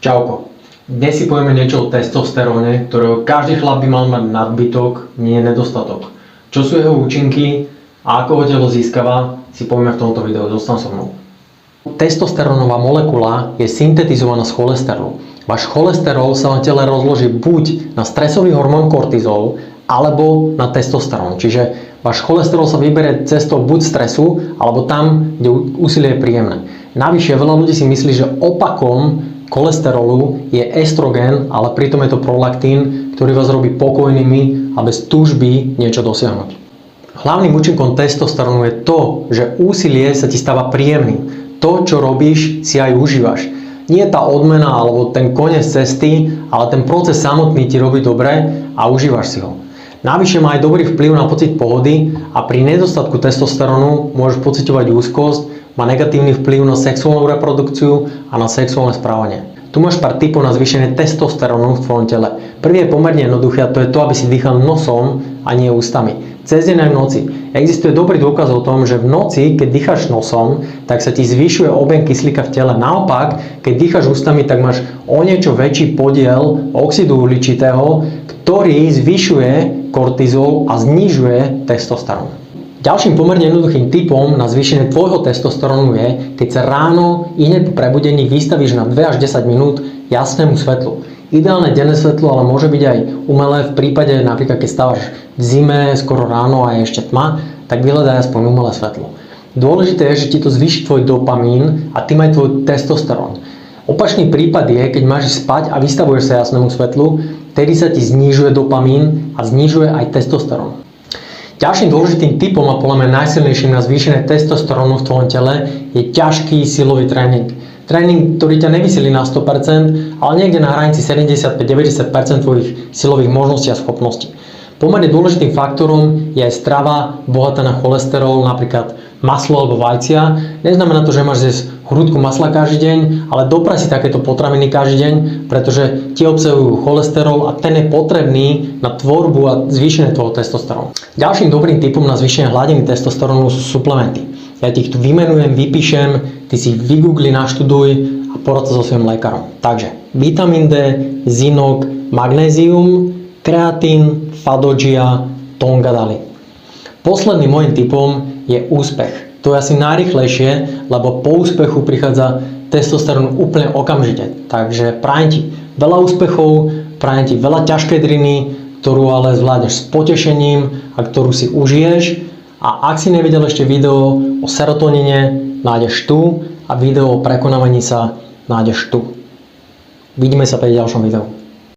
Čauko. Dnes si povieme niečo o testosteróne, ktorého každý chlap by mal mať nadbytok, nie nedostatok. Čo sú jeho účinky a ako ho telo získava, si povieme v tomto videu. Zostaň so mnou. Testosterónová molekula je syntetizovaná z cholesterolu. Váš cholesterol sa na tele rozloží buď na stresový hormón kortizol, alebo na testosterón. Čiže váš cholesterol sa vyberie cestou buď stresu, alebo tam, kde úsilie je príjemné. Navyše, veľa ľudí si myslí, že opakom cholesterolu je estrogen, ale pritom je to prolaktín, ktorý vás robí pokojnými a bez túžby niečo dosiahnuť. Hlavným účinkom testosterónu je to, že úsilie sa ti stáva príjemným. To, čo robíš, si aj užívaš. Nie tá odmena alebo ten koniec cesty, ale ten proces samotný ti robí dobre a užívaš si ho. Navyše má aj dobrý vplyv na pocit pohody a pri nedostatku testosterónu môžeš pociťovať úzkosť, má negatívny vplyv na sexuálnu reprodukciu a na sexuálne správanie. Tu máš pár tipov na zvýšenie testosterónu v tvojom tele. Prvý je pomerne jednoduchý a to je to, aby si dýchal nosom a nie ústami. Cez deň aj v noci. Existuje dobrý dôkaz o tom, že v noci, keď dýcháš nosom, tak sa ti zvyšuje objem kyslíka v tele. Naopak, keď dýcháš ústami, tak máš o niečo väčší podiel oxidu uhličitého, ktorý zvyšuje kortizol a znižuje testosterón. Ďalším pomerne jednoduchým tipom na zvýšenie tvojho testosterónu je, keď sa ráno i hneď po prebudení vystavíš na 2 až 10 minút jasnému svetlu. Ideálne denné svetlo ale môže byť aj umelé v prípade napríklad keď stávaš v zime, skoro ráno a je ešte tma, tak vyhľadaj aspoň umelé svetlo. Dôležité je, že ti to zvýši tvoj dopamín a tým aj tvoj testosterón. Opačný prípad je, keď máš ísť spať a vystavuješ sa jasnému svetlu, vtedy sa ti znižuje dopamín a znižuje aj testosterón. Ďalším dôležitým typom a podľa mňa najsilnejším na zvýšenie testosterónu v tvojom tele je ťažký silový tréning. Tréning, ktorý ťa nevysilí na 100%, ale niekde na hranici 75-90% tvojich silových možností a schopností. Pomerne dôležitým faktorom je aj strava bohatá na cholesterol, napríklad maslo alebo vajcia. Neznamená to, že máš zjesť hrúdku masla každý deň, ale dopraj si takéto potraviny každý deň, pretože tie obsahujú cholesterol a ten je potrebný na tvorbu a zvýšenie tvojho testosterónu. Ďalším dobrým typom na zvýšenie hladiny testosterónu sú suplementy. Ja ti ich tu vymenujem, vypíšem, ty si ich vygoogli, naštuduj a porad sa so svojím lekárom. Takže vitamín D, zinok, magnézium, kreatín, fadogia, tongadali. Posledným môjim tipom je úspech. To je asi najrýchlejšie, lebo po úspechu prichádza testosterón úplne okamžite. Takže prajem ti veľa úspechov, prajem ti veľa ťažkej driny, ktorú ale zvládneš s potešením a ktorú si užiješ. A ak si nevidel ešte video o serotonine, nájdeš tu a video o prekonávaní sa nájdeš tu. Vidíme sa pri ďalšom videu.